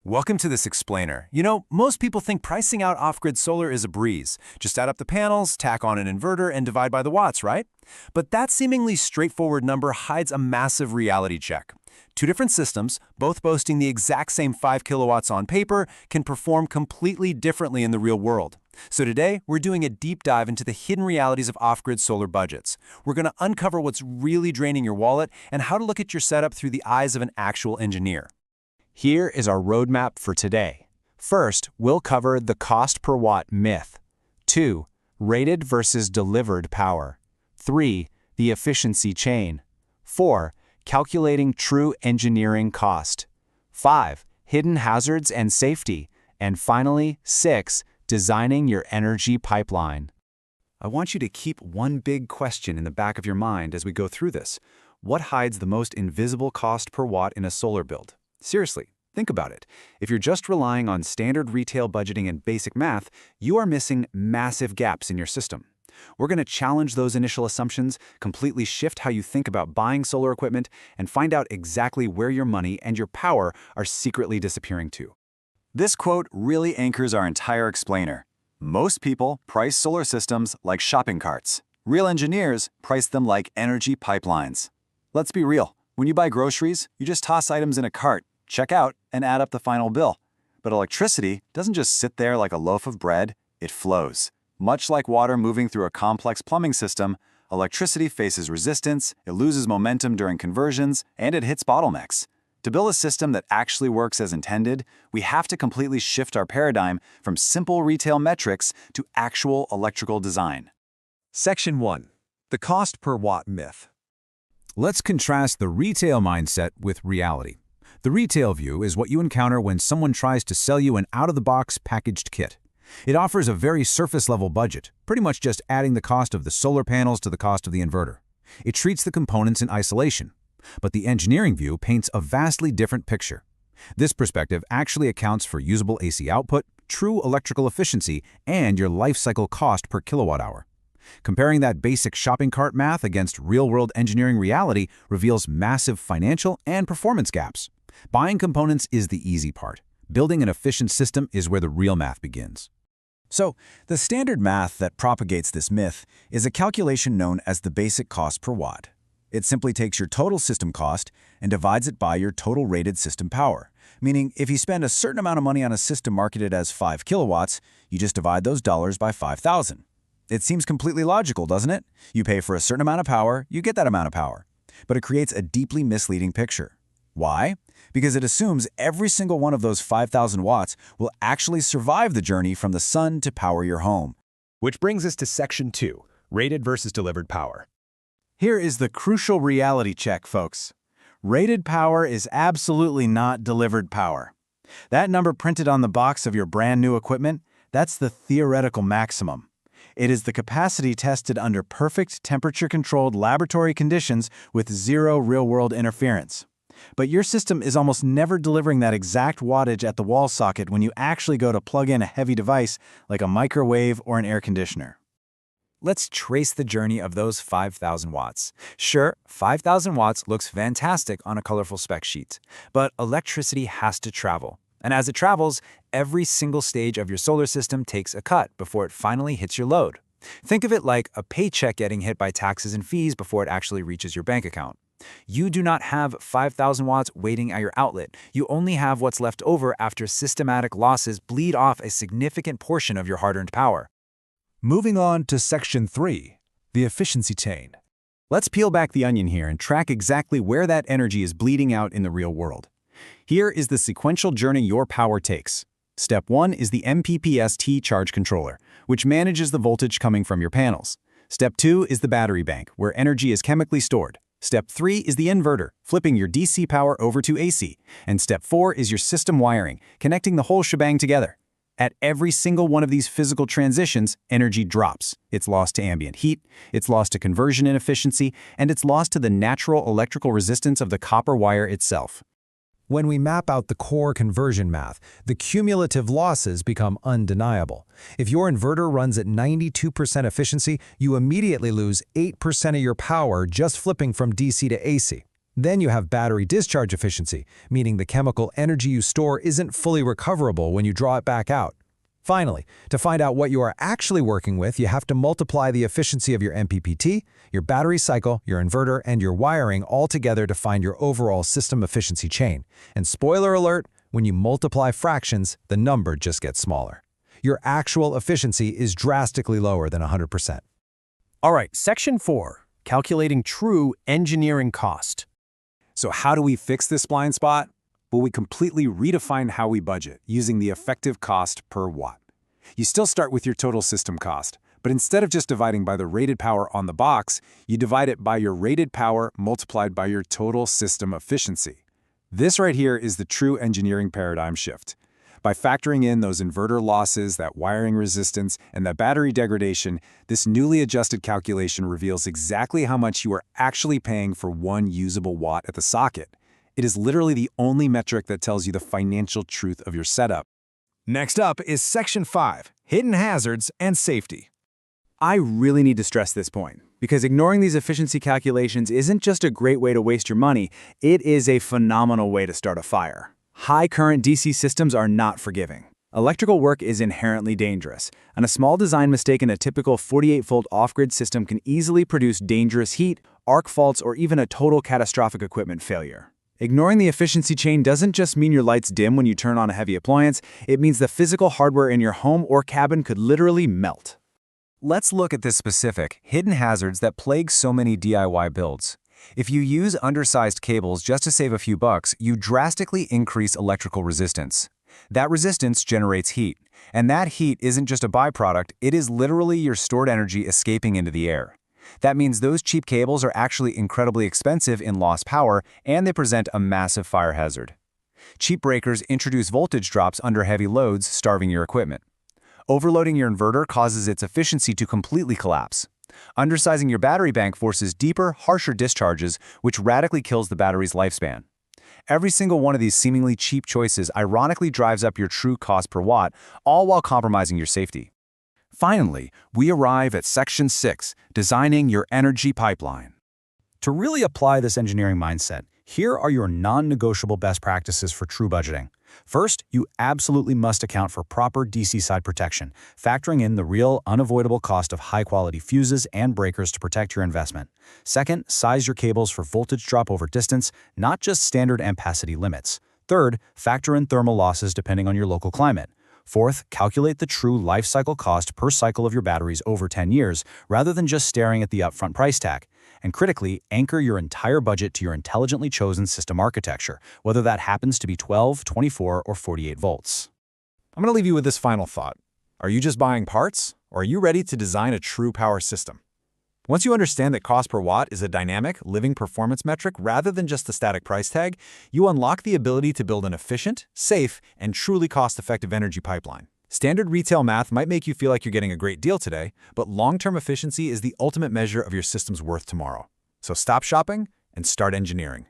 Welcome to this explainer. Most people think pricing out off-grid solar is a breeze. Just add up the panels, tack on an inverter, and divide by the watts, right? But that seemingly straightforward number hides a massive reality check. Two different systems, both boasting the exact same 5 kilowatts on paper, can perform completely differently in the real world. So today, we're doing a deep dive into the hidden realities of off-grid solar budgets. We're going to uncover what's really draining your wallet and how to look at your setup through the eyes of an actual engineer. Here is our roadmap for today. First, we'll cover the cost per watt myth. 2. Rated versus delivered power. 3. The efficiency chain. 4. Calculating true engineering cost. 5. Hidden hazards and safety. And finally, 6. Designing your energy pipeline. I want you to keep one big question in the back of your mind as we go through this. What hides the most invisible cost per watt in a solar build? Seriously, think about it. If you're just relying on standard retail budgeting and basic math, you are missing massive gaps in your system. We're going to challenge those initial assumptions, completely shift how you think about buying solar equipment, and find out exactly where your money and your power are secretly disappearing to. This quote really anchors our entire explainer. Most people price solar systems like shopping carts. Real engineers price them like energy pipelines. Let's be real. When you buy groceries, you just toss items in a cart, check out, and add up the final bill. But electricity doesn't just sit there like a loaf of bread, it flows. Much like water moving through a complex plumbing system, electricity faces resistance, it loses momentum during conversions, and it hits bottlenecks. To build a system that actually works as intended, we have to completely shift our paradigm from simple retail metrics to actual electrical design. Section 1. The cost per watt myth. Let's contrast the retail mindset with reality. The retail view is what you encounter when someone tries to sell you an out-of-the-box packaged kit. It offers a very surface-level budget, pretty much just adding the cost of the solar panels to the cost of the inverter. It treats the components in isolation. But the engineering view paints a vastly different picture. This perspective actually accounts for usable AC output, true electrical efficiency, and your life cycle cost per kilowatt hour. Comparing that basic shopping cart math against real-world engineering reality reveals massive financial and performance gaps. Buying components is the easy part. Building an efficient system is where the real math begins. So, the standard math that propagates this myth is a calculation known as the basic cost per watt. It simply takes your total system cost and divides it by your total rated system power. Meaning, if you spend a certain amount of money on a system marketed as 5 kilowatts, you just divide those dollars by 5,000. It seems completely logical, doesn't it? You pay for a certain amount of power, you get that amount of power. But it creates a deeply misleading picture. Why? Because it assumes every single one of those 5,000 watts will actually survive the journey from the sun to power your home. Which brings us to Section 2, rated versus delivered power. Here is the crucial reality check, folks. Rated power is absolutely not delivered power. That number printed on the box of your brand new equipment, that's the theoretical maximum. It is the capacity tested under perfect temperature-controlled laboratory conditions with zero real-world interference. But your system is almost never delivering that exact wattage at the wall socket when you actually go to plug in a heavy device like a microwave or an air conditioner. Let's trace the journey of those 5,000 watts. Sure, 5,000 watts looks fantastic on a colorful spec sheet, but electricity has to travel. And as it travels, every single stage of your solar system takes a cut before it finally hits your load. Think of it like a paycheck getting hit by taxes and fees before it actually reaches your bank account. You do not have 5,000 watts waiting at your outlet. You only have what's left over after systematic losses bleed off a significant portion of your hard-earned power. Moving on to Section 3, the efficiency chain. Let's peel back the onion here and track exactly where that energy is bleeding out in the real world. Here is the sequential journey your power takes. Step 1 is the MPPT charge controller, which manages the voltage coming from your panels. Step 2 is the battery bank, where energy is chemically stored. Step 3 is the inverter, flipping your DC power over to AC. And Step 4 is your system wiring, connecting the whole shebang together. At every single one of these physical transitions, energy drops. It's lost to ambient heat, it's lost to conversion inefficiency, and it's lost to the natural electrical resistance of the copper wire itself. When we map out the core conversion math, the cumulative losses become undeniable. If your inverter runs at 92% efficiency, you immediately lose 8% of your power just flipping from DC to AC. Then you have battery discharge efficiency, meaning the chemical energy you store isn't fully recoverable when you draw it back out. Finally, to find out what you are actually working with, you have to multiply the efficiency of your MPPT, your battery cycle, your inverter, and your wiring all together to find your overall system efficiency chain. And spoiler alert, when you multiply fractions, the number just gets smaller. Your actual efficiency is drastically lower than 100%. All right, Section 4, calculating true engineering cost. So how do we fix this blind spot? Well, we completely redefine how we budget using the effective cost per watt. You still start with your total system cost, but instead of just dividing by the rated power on the box, you divide it by your rated power multiplied by your total system efficiency. This right here is the true engineering paradigm shift. By factoring in those inverter losses, that wiring resistance, and that battery degradation, this newly adjusted calculation reveals exactly how much you are actually paying for one usable watt at the socket. It is literally the only metric that tells you the financial truth of your setup. Next up is Section 5, Hidden Hazards and Safety. I really need to stress this point, because ignoring these efficiency calculations isn't just a great way to waste your money, it is a phenomenal way to start a fire. High current DC systems are not forgiving. Electrical work is inherently dangerous, and a small design mistake in a typical 48-volt off-grid system can easily produce dangerous heat, arc faults, or even a total catastrophic equipment failure. Ignoring the efficiency chain doesn't just mean your lights dim when you turn on a heavy appliance, it means the physical hardware in your home or cabin could literally melt. Let's look at the specific hidden hazards that plague so many DIY builds. If you use undersized cables just to save a few bucks, you drastically increase electrical resistance. That resistance generates heat, and that heat isn't just a byproduct, it is literally your stored energy escaping into the air. That means those cheap cables are actually incredibly expensive in lost power, and they present a massive fire hazard. Cheap breakers introduce voltage drops under heavy loads, starving your equipment. Overloading your inverter causes its efficiency to completely collapse. Undersizing your battery bank forces deeper, harsher discharges, which radically kills the battery's lifespan. Every single one of these seemingly cheap choices ironically drives up your true cost per watt, all while compromising your safety. Finally, we arrive at Section 6, Designing Your Energy Pipeline. To really apply this engineering mindset, here are your non-negotiable best practices for true budgeting. First, you absolutely must account for proper DC side protection, factoring in the real, unavoidable cost of high-quality fuses and breakers to protect your investment. Second, size your cables for voltage drop over distance, not just standard ampacity limits. Third, factor in thermal losses depending on your local climate. Fourth, calculate the true life cycle cost per cycle of your batteries over 10 years, rather than just staring at the upfront price tag. And critically, anchor your entire budget to your intelligently chosen system architecture, whether that happens to be 12, 24, or 48 volts. I'm going to leave you with this final thought. Are you just buying parts, or are you ready to design a true power system? Once you understand that cost per watt is a dynamic, living performance metric rather than just a static price tag, you unlock the ability to build an efficient, safe, and truly cost-effective energy pipeline. Standard retail math might make you feel like you're getting a great deal today, but long-term efficiency is the ultimate measure of your system's worth tomorrow. So stop shopping and start engineering.